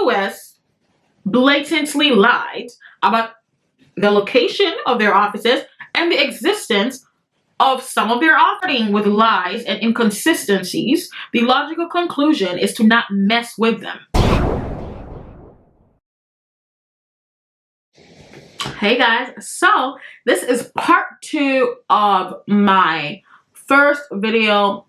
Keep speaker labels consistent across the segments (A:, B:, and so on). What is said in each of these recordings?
A: SOS blatantly lied about the location of their offices and the existence of some of their operating with lies and inconsistencies. The logical conclusion is to not mess with them. Hey guys, so this is part 2 of my first video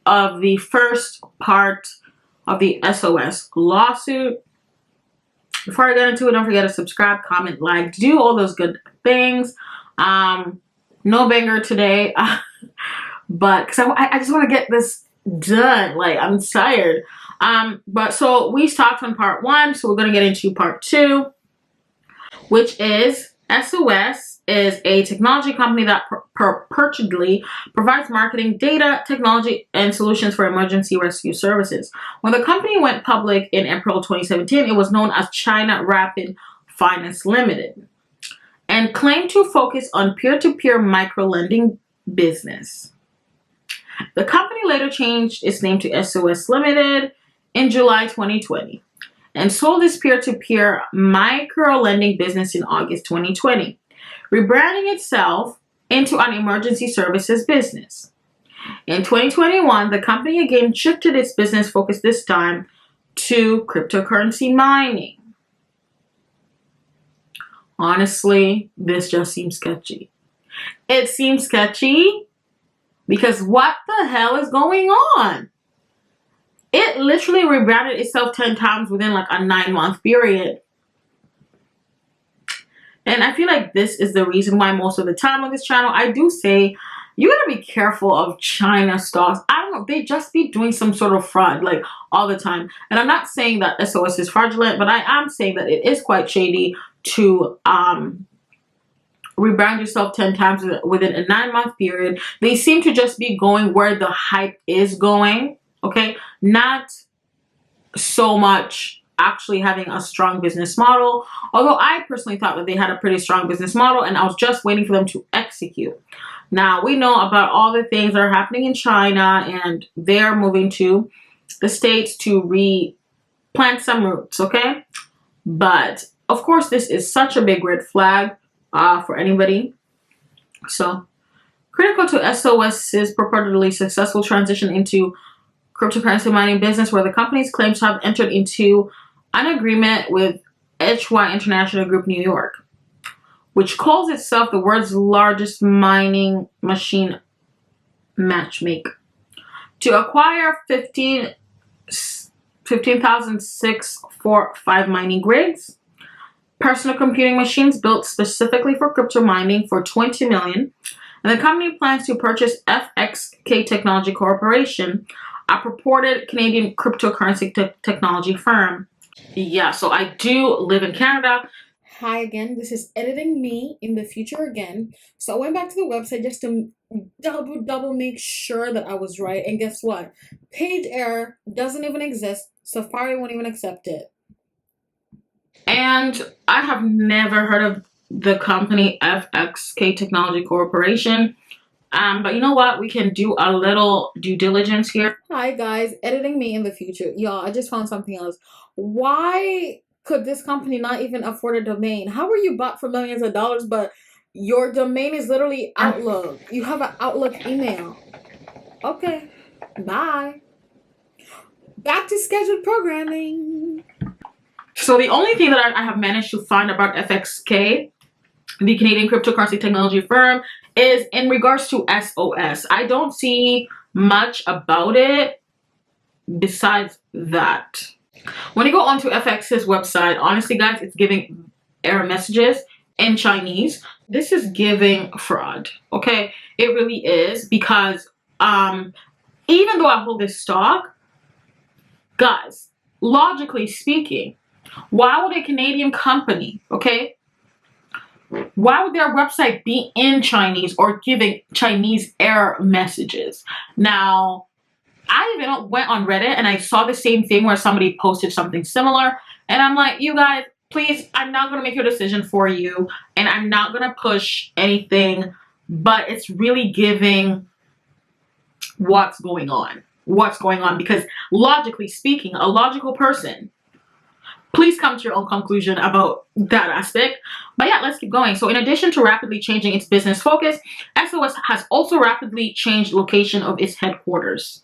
A: of the first part of the SOS lawsuit. Before I get into it, don't forget to subscribe, comment, like, do all those good things. No banger today, but because I just want to get this done. Like, I'm tired. But so we stopped on part 1, so we're going to get into part 2, which is SOS is a technology company that purportedly provides marketing, data, technology, and solutions for emergency rescue services. When the company went public in April 2017, it was known as China Rapid Finance Limited and claimed to focus on peer-to-peer micro-lending business. The company later changed its name to SOS Limited in July 2020 and sold its peer-to-peer micro-lending business in August 2020, rebranding itself into an emergency services business. In 2021, the company again shifted its business focus, this time to cryptocurrency mining. Honestly, this just seems sketchy. It seems sketchy because what the hell is going on? It literally rebranded itself 10 times within like a 9-month period. And I feel like this is the reason why most of the time on this channel, I do say, you gotta be careful of China stocks. I don't know, they just be doing some sort of fraud like all the time. And I'm not saying that SOS is fraudulent, but I am saying that it is quite shady to rebrand yourself 10 times within a 9-month period. They seem to just be going where the hype is going. Okay, not so much actually having a strong business model, although I personally thought that they had a pretty strong business model and I was just waiting for them to execute. Now, we know about all the things that are happening in China and they're moving to the States to replant some roots, okay? But, of course, this is such a big red flag for anybody. So, critical to SOS's purportedly successful transition into cryptocurrency mining business, where the company's claims to have entered into an agreement with HY International Group New York, which calls itself the world's largest mining machine matchmaker, to acquire 15,645 mining rigs, personal computing machines built specifically for crypto mining for $20 million. And the company plans to purchase FXK Technology Corporation, a purported Canadian cryptocurrency technology firm. Yeah, so I do live in Canada.
B: Hi again, this is editing me in the future again. So I went back to the website just to double make sure that I was right. And guess what? Page error doesn't even exist. Safari won't even accept it.
A: And I have never heard of the company FXK Technology Corporation. But you know what? We can do a little due diligence here.
B: Hi guys, editing me in the future. Y'all, I just found something else. Why could this company not even afford a domain? How are you bought for millions of dollars, but your domain is literally Outlook? You have an Outlook email. Okay, bye. Back to scheduled programming.
A: So the only thing that I have managed to find about FXK, the Canadian cryptocurrency technology firm, is in regards to SOS. I don't see much about it besides that. When you go onto FX's website, honestly guys, it's giving error messages in Chinese. This is giving fraud, okay? It really is, because even though I hold this stock, guys, logically speaking, why would a Canadian company, okay, why would their website be in Chinese or giving Chinese error messages? Now, I even went on Reddit and I saw the same thing where somebody posted something similar. And I'm like, you guys, please, I'm not going to make your decision for you. And I'm not going to push anything. But it's really giving what's going on. What's going on. Because logically speaking, a logical person please come to your own conclusion about that aspect. But yeah, let's keep going. So in addition to rapidly changing its business focus, SOS has also rapidly changed location of its headquarters.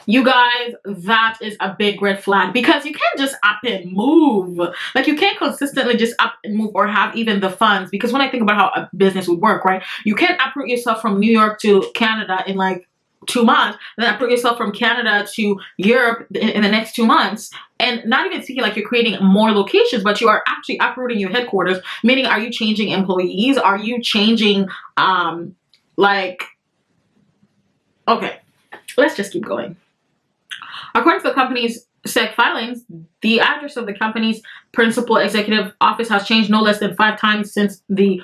A: You guys, that is a big red flag, because you can't just up and move. Like, you can't consistently just up and move or have even the funds. Because when I think about how a business would work, right, you can't uproot yourself from New York to Canada in like 2 months, then uproot yourself from Canada to Europe in the next 2 months, and not even thinking like you're creating more locations, but you are actually uprooting your headquarters. Meaning, are you changing employees? Are you changing like, okay, let's just keep going. According to the company's SEC filings, the address of the company's principal executive office has changed no less than 5 times since the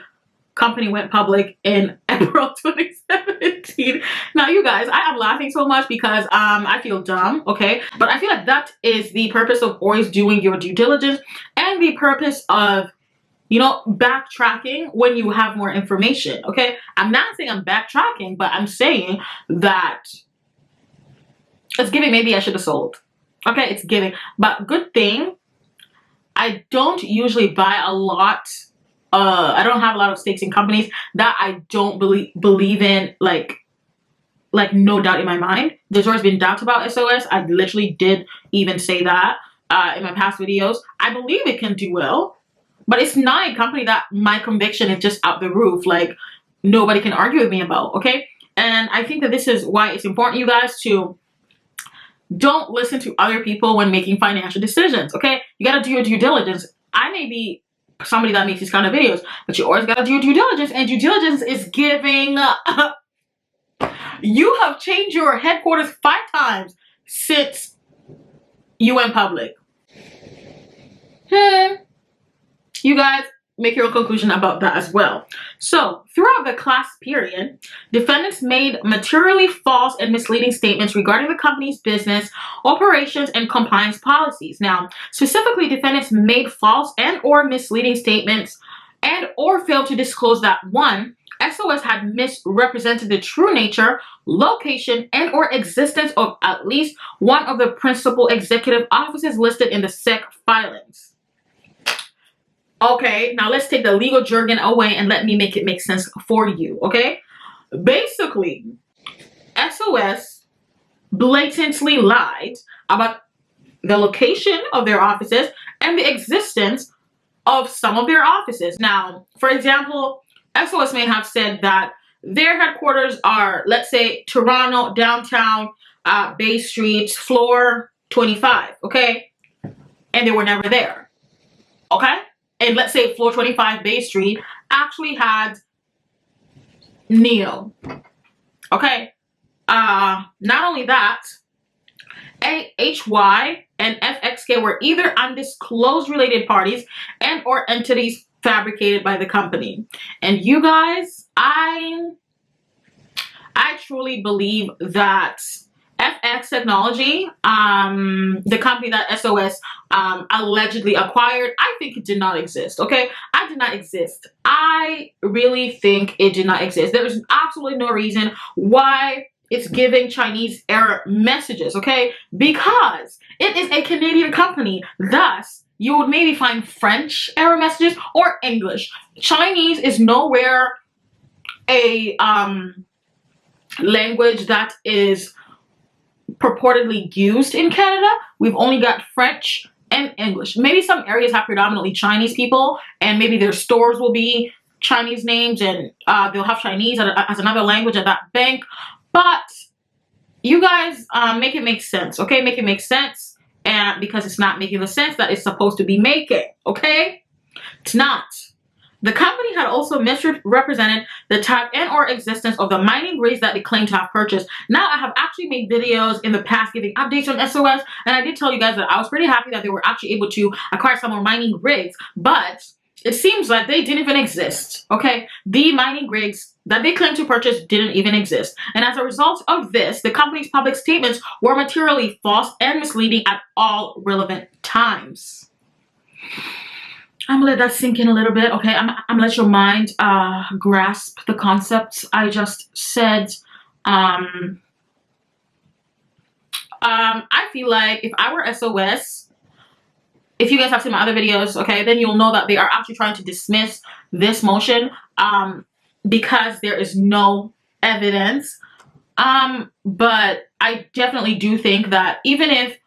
A: company went public in April 2017. Now, you guys, I am laughing so much because I feel dumb, okay? But I feel like that is the purpose of always doing your due diligence, and the purpose of, you know, backtracking when you have more information, okay? I'm not saying I'm backtracking, but I'm saying that it's giving maybe I should have sold. Okay, it's giving. But good thing, I don't usually buy a lot. I don't have a lot of stakes in companies that I don't believe in, like no doubt in my mind. There's always been doubts about SOS. I literally did even say that in my past videos. I believe it can do well, but it's not a company that my conviction is just out the roof. Like, nobody can argue with me about, okay? And I think that this is why it's important, you guys, to don't listen to other people when making financial decisions, okay? You gotta do your due diligence. I may be somebody that makes these kind of videos, but you always gotta do your due diligence, and due diligence is giving. You have changed your headquarters 5 times since you went public. You guys, make your own conclusion about that as well. So, throughout the class period, defendants made materially false and misleading statements regarding the company's business, operations, and compliance policies. Now, specifically, defendants made false and or misleading statements and or failed to disclose that 1, SOS had misrepresented the true nature, location, and or existence of at least one of the principal executive offices listed in the SEC filings. Okay, now let's take the legal jargon away and let me make it make sense for you, okay? Basically, SOS blatantly lied about the location of their offices and the existence of some of their offices. Now, for example, SOS may have said that their headquarters are, let's say, Toronto, downtown, Bay Street, floor 25, okay? And they were never there, okay? And let's say floor 25 Bay Street actually had Neo. Okay. Not only that, HY and FXK were either undisclosed related parties and or entities fabricated by the company. And you guys, I truly believe that FX Technology, the company that SOS allegedly acquired, I think it did not exist, okay? I did not exist. I really think it did not exist. There is absolutely no reason why it's giving Chinese error messages, okay? Because it is a Canadian company. Thus, you would maybe find French error messages or English. Chinese is nowhere a language that is purportedly used in Canada. We've only got French and English. Maybe some areas have predominantly Chinese people, and maybe their stores will be Chinese names, and they'll have Chinese as another language at that bank. But you guys, make it make sense, okay? Make it make sense, and because it's not making the sense that it's supposed to be making, okay? It's not. The company had also misrepresented the type and or existence of the mining rigs that they claim to have purchased. Now, I have actually made videos in the past giving updates on SOS, and I did tell you guys that I was pretty happy that they were actually able to acquire some more mining rigs, but it seems like they didn't even exist, okay? The mining rigs that they claimed to purchase didn't even exist. And as a result of this, the company's public statements were materially false and misleading at all relevant times. I'm gonna let that sink in a little bit, okay? I'm gonna let your mind grasp the concepts I just said. I feel like if I were SOS, if you guys have seen my other videos, okay, then you'll know that they are actually trying to dismiss this motion because there is no evidence. But I definitely do think that even if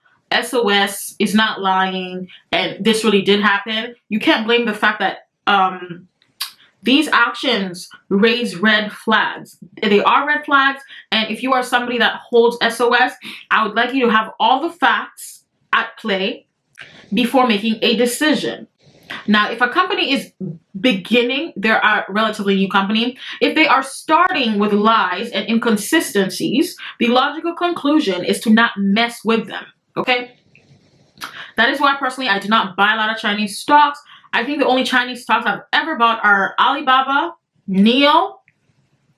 A: SOS is not lying and this really did happen, you can't blame the fact that these actions raise red flags. They are red flags, and if you are somebody that holds SOS, I would like you to have all the facts at play before making a decision. Now, if a company is beginning, they're a relatively new company, if they are starting with lies and inconsistencies, the logical conclusion is to not mess with them, okay? That is why, personally, I do not buy a lot of Chinese stocks. I think the only Chinese stocks I've ever bought are Alibaba, NEO,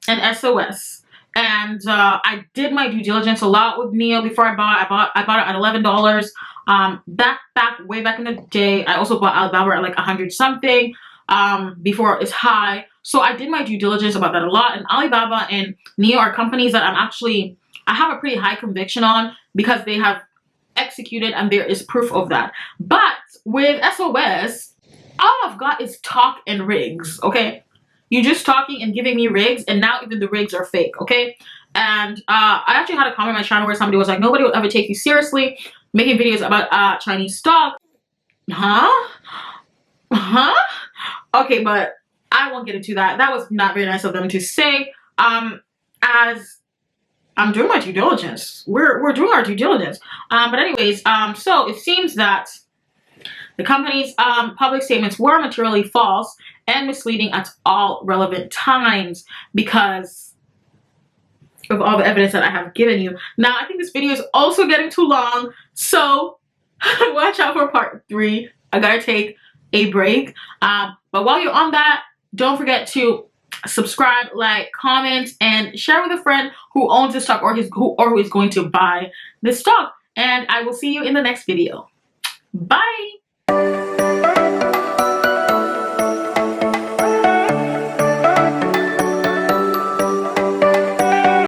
A: and SOS. And I did my due diligence a lot with NEO before I bought it. I bought it at $11. Way back in the day. I also bought Alibaba at like 100 something before it's high. So I did my due diligence about that a lot. And Alibaba and NEO are companies that I have a pretty high conviction on because they have executed and there is proof of that. But with SOS, all I've got is talk and rigs, okay? You're just talking and giving me rigs, and now even the rigs are fake, okay? And I actually had a comment on my channel where somebody was like, nobody will ever take you seriously making videos about Chinese stock. Okay, but I won't get into that. That was not very nice of them to say. As I'm doing my due diligence. We're doing our due diligence. But anyways, so it seems that the company's public statements were materially false and misleading at all relevant times because of all the evidence that I have given you. Now, I think this video is also getting too long, so watch out for part 3. I gotta take a break. But while you're on that, don't forget to subscribe, like, comment, and share with a friend who owns this stock or who is going to buy this stock. And I will see you in the next video. Bye!